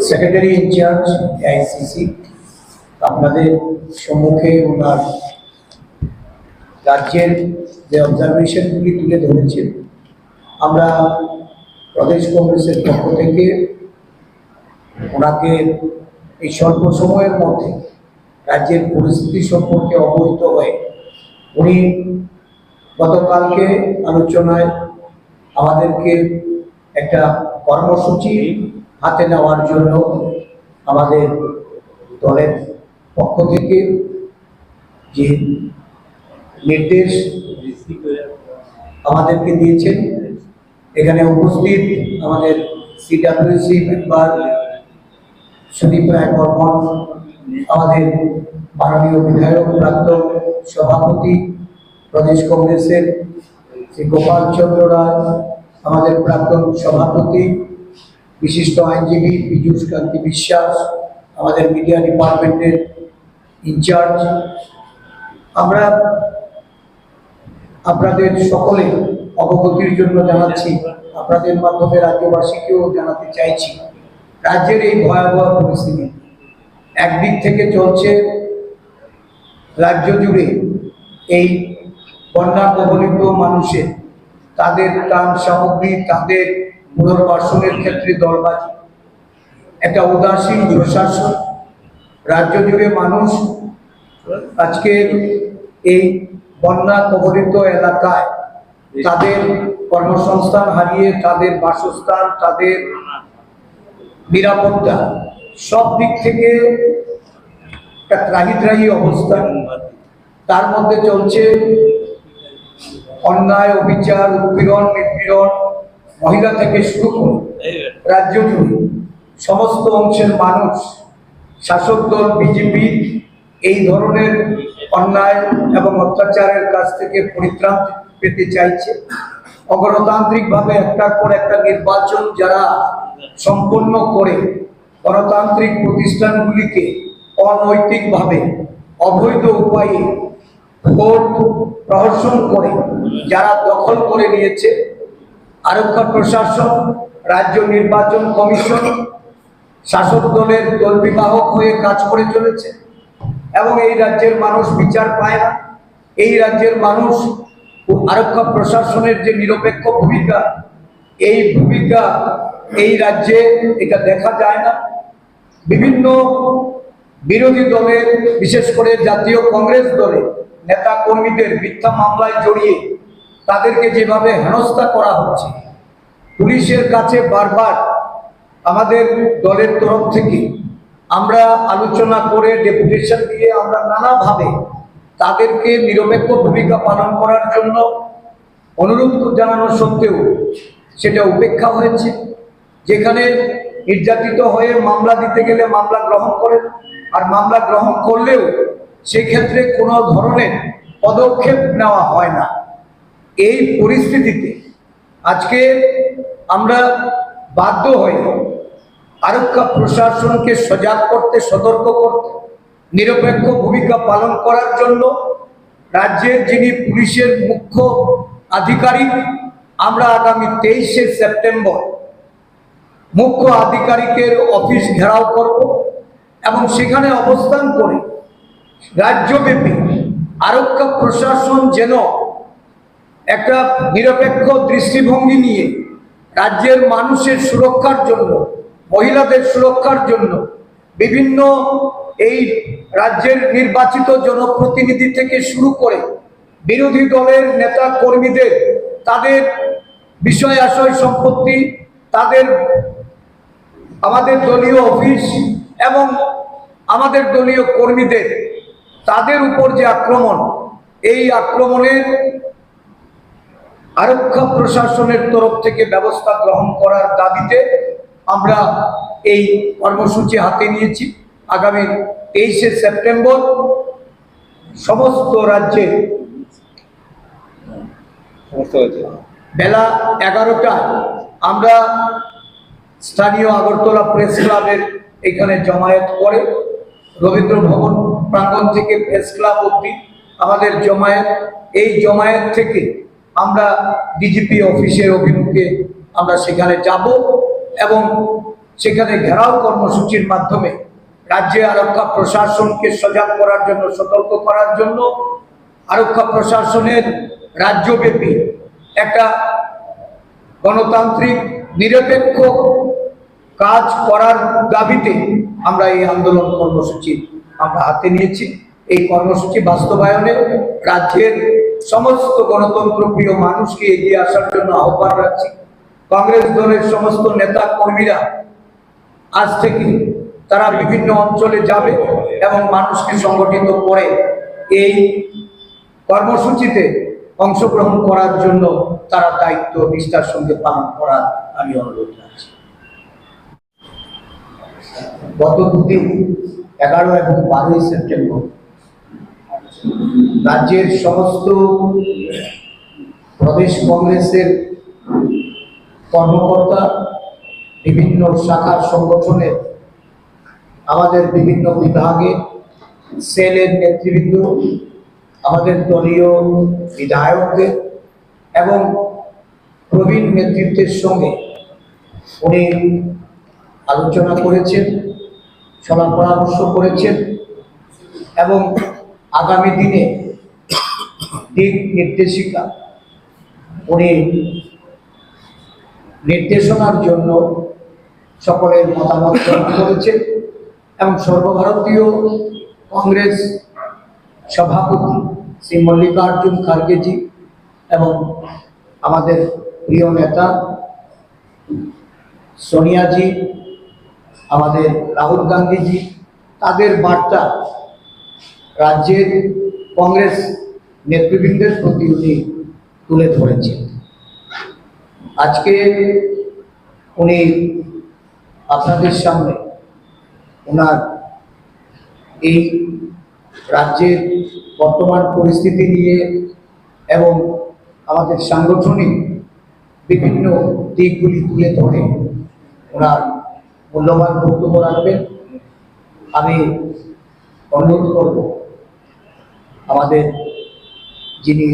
Secretary in charge ICC আপনাদের সম্মুখে ওনার রাজ্যের যে অবজারভেশনগুলি তুলে ধরেছেন, আমরা প্রদেশ কংগ্রেসের পক্ষ থেকে ওনাকে এই স্বল্প সময়ের মধ্যে রাজ্যের পরিস্থিতি সম্পর্কে অবহিত হয়ে উনি গতকালকে আলোচনায় আমাদেরকে একটা কর্মসূচি হাতে নেওয়ার জন্য আমাদের দলের পক্ষ থেকে যে নির্দেশ আমাদেরকে দিয়েছেন, এখানে উপস্থিত আমাদের সিডব্লিউসি মেম্বার সুদীপ রায় বর্মন, আমাদের মাননীয় বিধায়ক প্রাক্তন সভাপতি প্রদেশ কংগ্রেসের শ্রী গোপাল চন্দ্র রায়, আমাদের প্রাক্তন সভাপতি বিশিষ্ট আইনজীবী পীযূষ কান্তি বিশ্বাস, আমাদের মিডিয়া ডিপার্টমেন্টের ইনচার্জ, আমরা আপনাদের সকলে অবগতির জন্য জানাচ্ছি, আপনাদের মাধ্যমে রাজ্যবাসীকেও জানাতে চাইছি, রাজ্যের এই ভয়াবহ পরিস্থিতি একদিক থেকে চলছে রাজ্য জুড়ে এই বন্যা কবলিত মানুষের তাদের ত্রাণ সামগ্রী, তাদের পুনর্বাসনের ক্ষেত্রে দলবাজি, একটা উদাসীন প্রশাসন, রাজ্য জুড়ে মানুষ আজকে এই বন্যা কবলিত এলাকায় তাদের কর্মসংস্থান হারিয়ে তাদের বাসস্থান, তাদের নিরাপত্তা সব দিক থেকে একটা ত্রাহি অবস্থা। তার মধ্যে চলছে অন্যায়, অবিচার, উৎপীড়ন, নিপীড়ন, মহিলা থেকে শুরু করে রাজ্য জুড়ে সমস্ত অংশের মানুষ শাসক দল বিজেপি এই ধরনের অন্যায় এবং অত্যাচারের কাছ থেকে পরিত্রাণ পেতে চাইছে। অগণতান্ত্রিকভাবে একটার পর একটা নির্বাচন যারা সম্পন্ন করে গণতান্ত্রিক প্রতিষ্ঠানগুলিকে অনৈতিকভাবে অবৈধ উপায়ে ভোট প্রহসন করে যারা দখল করে নিয়েছে, আরক্ষা প্রশাসন, রাজ্য নির্বাচন কমিশন শাসক দলের দলবিবাহক হয়ে কাজ করে চলেছে এবং এই রাজ্যের মানুষ বিচার পায় না। এই রাজ্যের মানুষ আরক্ষা প্রশাসনের যে নিরপেক্ষ ভূমিকা, এই ভূমিকা এই রাজ্যে এটা দেখা যায় না। বিভিন্ন বিরোধী দলের, বিশেষ করে জাতীয় কংগ্রেস দলের নেতা কর্মীদের মিথ্যা মামলায় জড়িয়ে তাদেরকে যেভাবে হেনস্থা করা হচ্ছে, পুলিশের কাছে বারবার আমাদের দলের তরফ থেকে আমরা আলোচনা করে ডেপুটেশন দিয়ে আমরা নানাভাবে তাদেরকে নিরপেক্ষ ভূমিকা পালন করার জন্য অনুরোধ জানানো সত্ত্বেও সেটা উপেক্ষা হয়েছে। যেখানে নির্যাতিত হয়ে মামলা দিতে গেলে মামলা গ্রহণ করেন, আর মামলা গ্রহণ করলেও সেক্ষেত্রে কোনো ধরনের পদক্ষেপ নেওয়া হয় না। এই পরিস্থিতিতে আজকে আমরা বাধ্য হয়ে আরক্ষা প্রশাসনকে সজাগ করতে, সতর্ক করতে, নিরপেক্ষ ভূমিকা পালন করার জন্য রাজ্যের যিনি পুলিশের মুখ্য আধিকারিক, আমরা আগামী 23শে সেপ্টেম্বর মুখ্য আধিকারিকের অফিস ঘেরাও করব এবং সেখানে অবস্থান করে রাজ্যব্যাপী আরক্ষা প্রশাসন যেন একটা নিরপেক্ষ দৃষ্টিভঙ্গি নিয়ে রাজ্যের মানুষের সুরক্ষার জন্য, মহিলাদের সুরক্ষার জন্য বিভিন্ন এই রাজ্যের নির্বাচিত জনপ্রতিনিধি থেকে শুরু করে বিরোধী দলের নেতা কর্মীদের তাদের বিষয় আশয় সম্পত্তি, তাদের আমাদের দলীয় অফিস এবং আমাদের দলীয় কর্মীদের তাদের উপর যে আক্রমণ, এই আক্রমণের আরক্ষা প্রশাসনের তরফ থেকে ব্যবস্থা গ্রহণ করার দাবিতে আমরা এই কর্মসূচি হাতে নিয়েছি। আগামী 23শে সেপ্টেম্বর সমস্ত রাজ্যে বেলা 11টায় আমরা স্থানীয় আগরতলা প্রেস ক্লাবের এখানে জমায়েত করে রবীন্দ্র ভবন প্রাঙ্গণ থেকে প্রেস ক্লাব অবধি আমাদের জমায়েত। এই জমায়েত থেকে আমরা ডিজিপি অফিসের অভিমুখে আমরা সেখানে যাব এবং সেখানে ঘেরাও কর্মসূচির মাধ্যমে রাজ্যে আরক্ষা প্রশাসনকে সজাগ করার জন্য, সতর্ক করার জন্য আরক্ষা প্রশাসনের রাজ্যব্যাপী একটা গণতান্ত্রিক নিরপেক্ষ কাজ করার দাবিতে আমরা এই আন্দোলন কর্মসূচি আমরা হাতে নিয়েছি। এই কর্মসূচি বাস্তবায়নে রাজ্যের সমস্ত গণতন্ত্রপ্রিয় মানুষকে এগিয়ে আসার জন্য আহ্বান রাখছি। কংগ্রেস দলের সমস্ত নেতা কর্মীরা আজ থেকে তারা বিভিন্ন অঞ্চলে যাবে এবং মানুষকে সংগঠিত করে এই কর্মসূচিতে অংশগ্রহণ করার জন্য তারা দায়িত্ব নিষ্ঠার সঙ্গে পালন করার আমি অনুরোধ রাখছি। গত দুদিন 11 এবং 12 সেপ্টেম্বর রাজ্যের সমস্ত প্রদেশ কংগ্রেসের কর্মকর্তা, বিভিন্ন শাখার সংগঠনের আমাদের বিভিন্ন বিভাগে সেলের নেতৃবৃন্দ, আমাদের দলীয় বিধায়কদের এবং প্রবীণ নেতৃত্বের সঙ্গে উনি আলোচনা করেছেন, সভা পরামর্শ করেছেন এবং আগামী দিনে দিক নির্দেশিকা উনি নির্দেশনার জন্য সকলের মতামত গ্রহণ করেছেন এবং সর্বভারতীয় কংগ্রেস সভাপতি শ্রী মল্লিকার্জুন খার্গেজি এবং আমাদের প্রিয় নেতা সোনিয়াজি, আমাদের রাহুল গান্ধীজি, তাদের বার্তা রাজ্যের কংগ্রেস নেতৃবৃন্দের প্রতি উনি তুলে ধরেছেন। আজকে উনি আপনাদের সামনে ওনার এই রাজ্যের বর্তমান পরিস্থিতি নিয়ে এবং আমাদের সাংগঠনিক বিভিন্ন দিকগুলি তুলে ধরে ওনার মূল্যবান বক্তব্য রাখবেন। আমি অনুরোধ করব আমাদের যিনি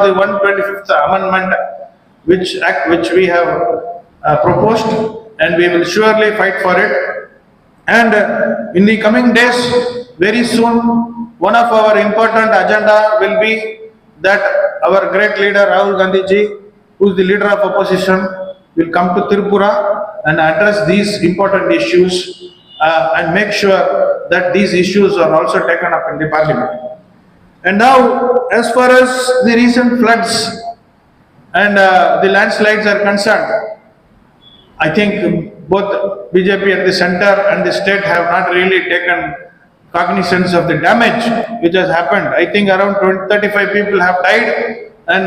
the 125th amendment which we have proposed, and we will surely fight for it. And in the coming days, very soon, one of our important agenda will be that our great leader Rahul Gandhi ji, who is the leader of opposition, will come to Tripura and address these important issues and make sure that these issues are also taken up in the parliament. And now, as far as the recent floods and the landslides are concerned, I think both BJP and the center and the state have not really taken cognizance of the damage which has happened. I think around 35 people have died and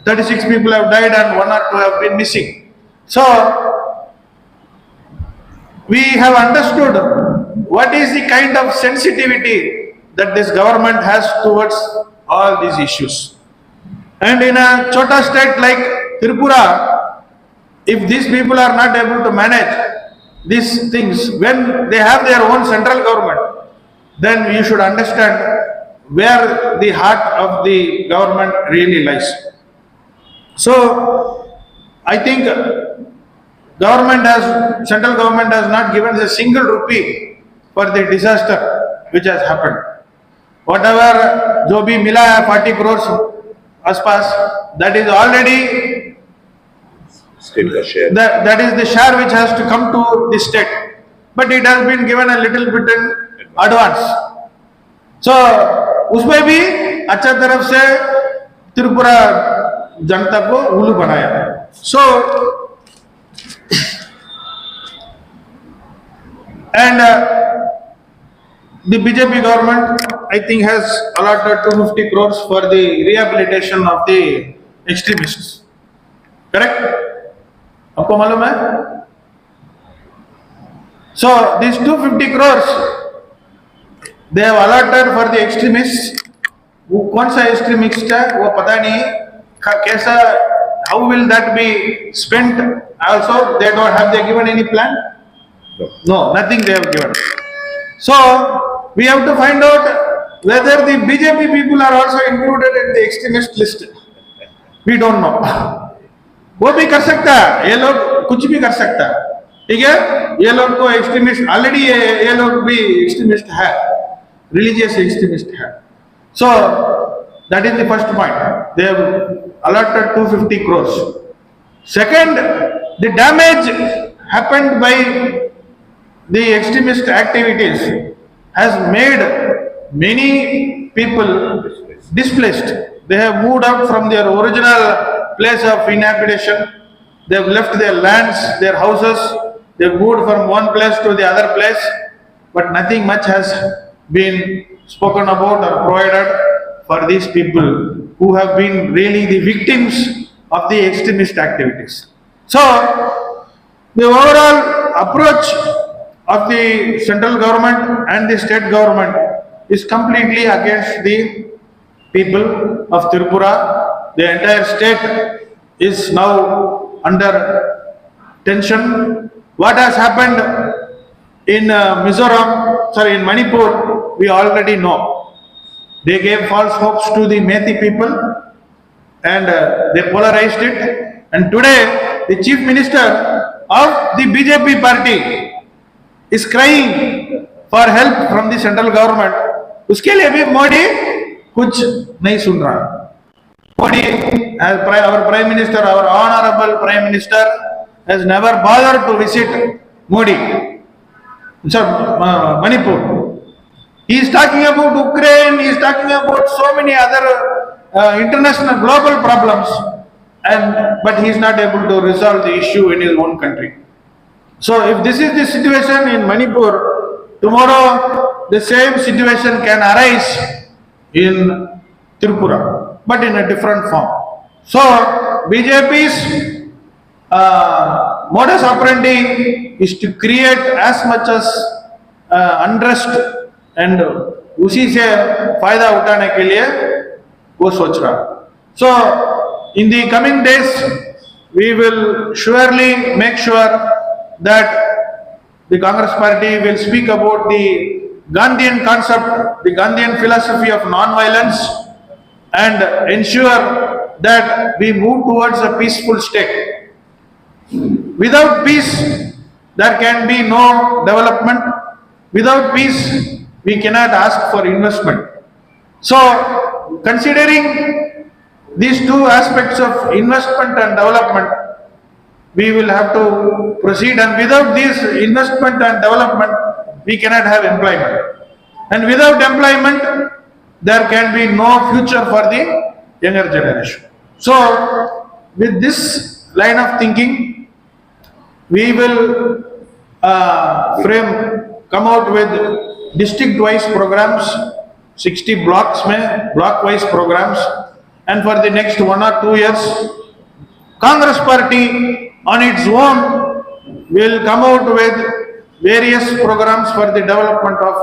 36 people have died and 1 or 2 have been missing. So, we have understood what is the kind of sensitivity that this government has towards all these issues. And in a chota state like Tripura, if these people are not able to manage these things when they have their own central government, then you should understand where the heart of the government really lies. So, I think central government has not given a single rupee for the disaster which has happened. Whatever जो भी मिला है 40 crores आसपास, that is already state share. That is the share which has to come to the state, but it has been given a little bit in advance. So उसमें भी अच्छा तरफ से त्रिपुरा जनता को उल्लू बनाया. So and the BJP government, I think, has allotted 250 crores for the rehabilitation of the extremists. Correct? आपको मालूम है? So these 250 crores they have allotted for the extremists. वो कौन सा extremist है वो पता नहीं कैसा, how will that be spent? Also they have given any plan? No, nothing they have given. So we have to find out Whether the BJP people are also included in the extremist list, we don't know. वो भी कर सकता है, ये लोग कुछ भी कर सकता है, ठीक है? ये लोग को एक्सट्रीमिस्ट ऑलरेडी ये लोग भी एक्सट्रीमिस्ट है, रिलीजियस एक्सट्रीमिस्ट है. So that is the first point. They have allotted 250 crores. Second, the damage happened by the extremist activities has made many people displaced. They have moved out from their original place of inhabitation. They have left their lands, their houses. They have moved from one place to the other place. But nothing much has been spoken about or provided for these people who have been really the victims of the extremist activities. So, the overall approach of the central government and the state government is completely against the people of Tripura. The entire state is now under tension. What has happened in in Manipur, we already know. They gave false hopes to the Methi people and they polarized it. And today, the chief minister of the BJP party is crying for help from the central government. उसके लिए भी मोदी कुछ नहीं सुन रहा. Modi, our Prime Minister, our Honorable Prime Minister, has never bothered to visit Modi, Manipur. He is talking about Ukraine, he is talking about so many other international global problems, but he is not able to resolve the issue in his own country. So if this is the situation in Manipur, tomorrow the same situation can arise in Tripura, but in a different form. So BJP's modus operandi is to create as much as unrest and उसी से फायदा उठाने के लिए वो सोच रहा. So in the coming days we will surely make sure that the Congress party will speak about the Gandhian concept, the Gandhian philosophy of non-violence, and ensure that we move towards a peaceful state. Without peace, there can be no development. Without peace, we cannot ask for investment. So, considering these two aspects of investment and development, we will have to proceed, and without this investment and development, we cannot have employment. And without employment, there can be no future for the younger generation. So, with this line of thinking, we will come out with district-wise programs, 60 blocks, block-wise programs, and for the next 1 or 2 years, Congress party on its own will come out with various programs for the development of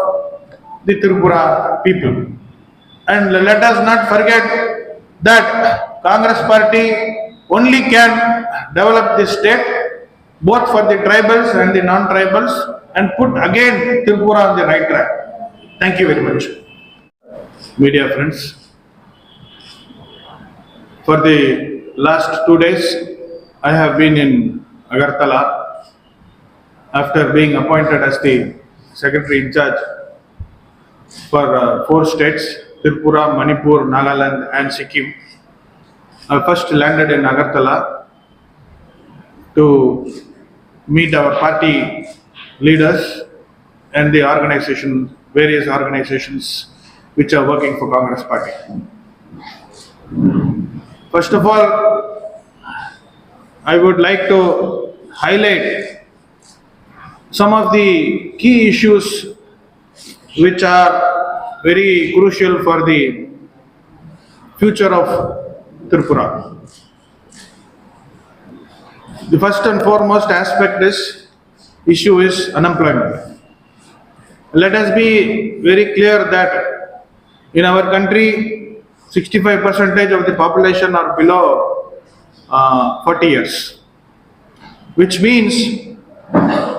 the Tripura people. And let us not forget that Congress party only can develop the state both for the tribals and the non-tribals and put again Tripura on the right track. Thank you very much. Media friends, for the last 2 days I have been in Agartala after being appointed as the Secretary in charge for 4 states, Tripura, Manipur, Nagaland and Sikkim. I first landed in Agartala to meet our party leaders and the various organizations which are working for Congress party. First of all, I would like to highlight some of the key issues which are very crucial for the future of Tripura. The first and foremost issue is unemployment. Let us be very clear that in our country, 65% of the population are below 40 years, which means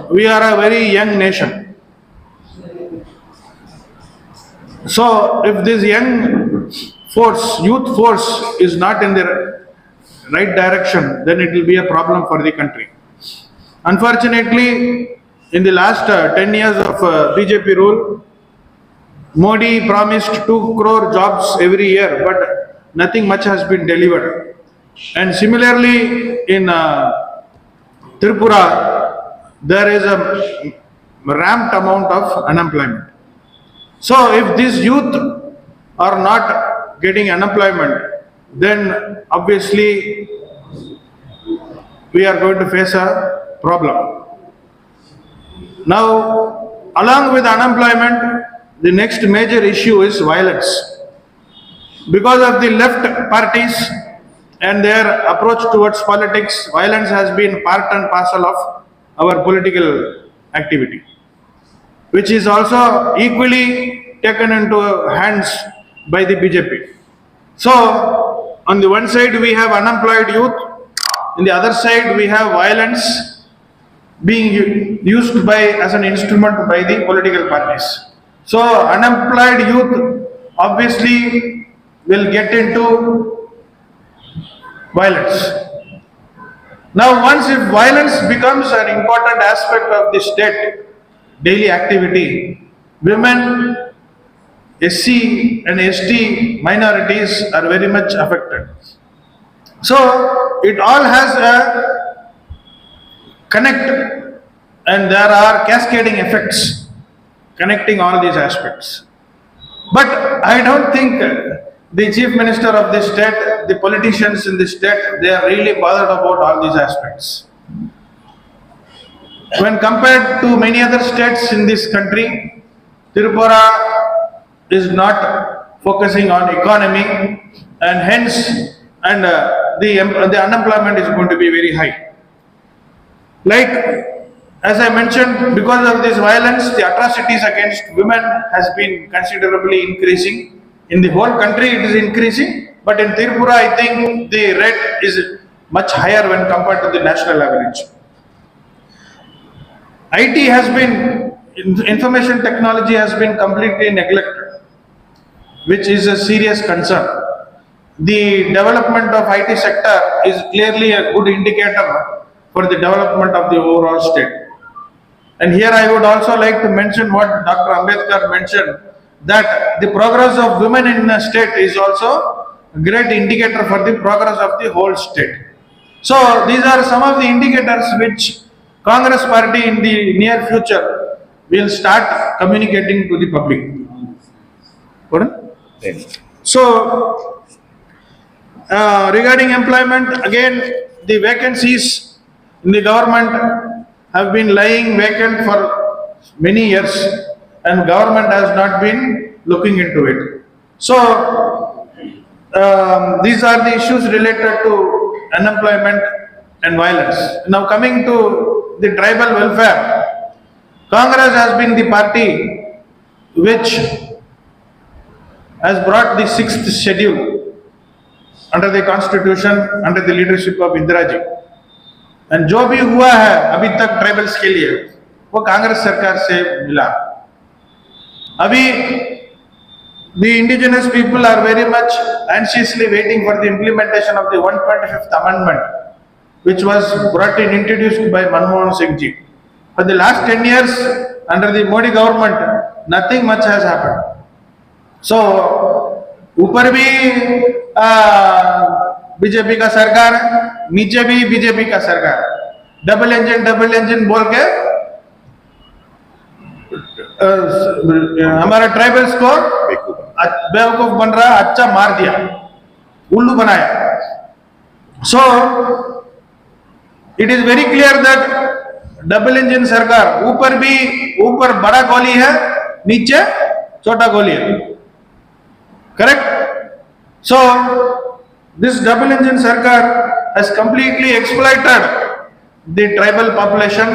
we are a very young nation. So if this young force, youth force is not in the right direction, then it will be a problem for the country. Unfortunately, in the last 10 years of BJP rule, Modi promised 2 crore jobs every year, but nothing much has been delivered. And similarly, in Tripura, there is a ramped amount of unemployment. So if these youth are not getting unemployment, then obviously we are going to face a problem. Now, along with unemployment, the next major issue is violence. Because of the left parties and their approach towards politics, violence has been part and parcel of our political activity, which is also equally taken into hands by the BJP. So, on the one side we have unemployed youth, on the other side we have violence being used as an instrument by the political parties. So, unemployed youth obviously will get into violence. Now, once if violence becomes an important aspect of the state daily activity, women, SC and ST minorities are very much affected. So, it all has a connect, and there are cascading effects connecting all these aspects. But I don't think the chief minister of this state, the politicians in this state, they are really bothered about all these aspects. When compared to many other states in this country, Tripura is not focusing on economy, and hence the unemployment is going to be very high. Like, as I mentioned, because of this violence, the atrocities against women has been considerably increasing. In the whole country it is increasing, but in Tripura I think the rate is much higher when compared to the national average. IT has been, information technology has been completely neglected, which is a serious concern. The development of IT sector is clearly a good indicator for the development of the overall state. And here I would also like to mention what Dr. Ambedkar mentioned, that the progress of women in a state is also a great indicator for the progress of the whole state. So these are some of the indicators which Congress party in the near future will start communicating to the public. So regarding employment, again the vacancies in the government have been lying vacant for many years, and government has not been looking into it. So these are the issues related to unemployment and violence. Now coming to the tribal welfare, Congress has been the party which has brought the 6th schedule under the constitution, under the leadership of Indira ji. And जो भी हुआ है अभी तक tribals के लिए वो कांग्रेस सरकार से मिला. अभी the indigenous people are very much anxiously waiting for the implementation of the 125th amendment, which was introduced by Manmohan Singh ji. For the last 10 years under the Modi government, nothing much has happened. So ऊपर भी BJP का सरकार है, नीचे भी BJP का सरकार है. डबल इंजन बोल के हमारे ट्राइबल्स को बेवकूफ बन रहा, अच्छा मार दिया, उल्लू बनाया. So it is very clear that double engine सरकार, ऊपर बड़ा गोली है, नीचे छोटा गोली है. Correct? So this double engine sarkar has completely exploited the tribal population,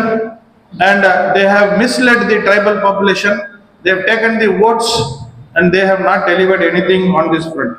and they have misled the tribal population. They have taken the votes and they have not delivered anything on this front.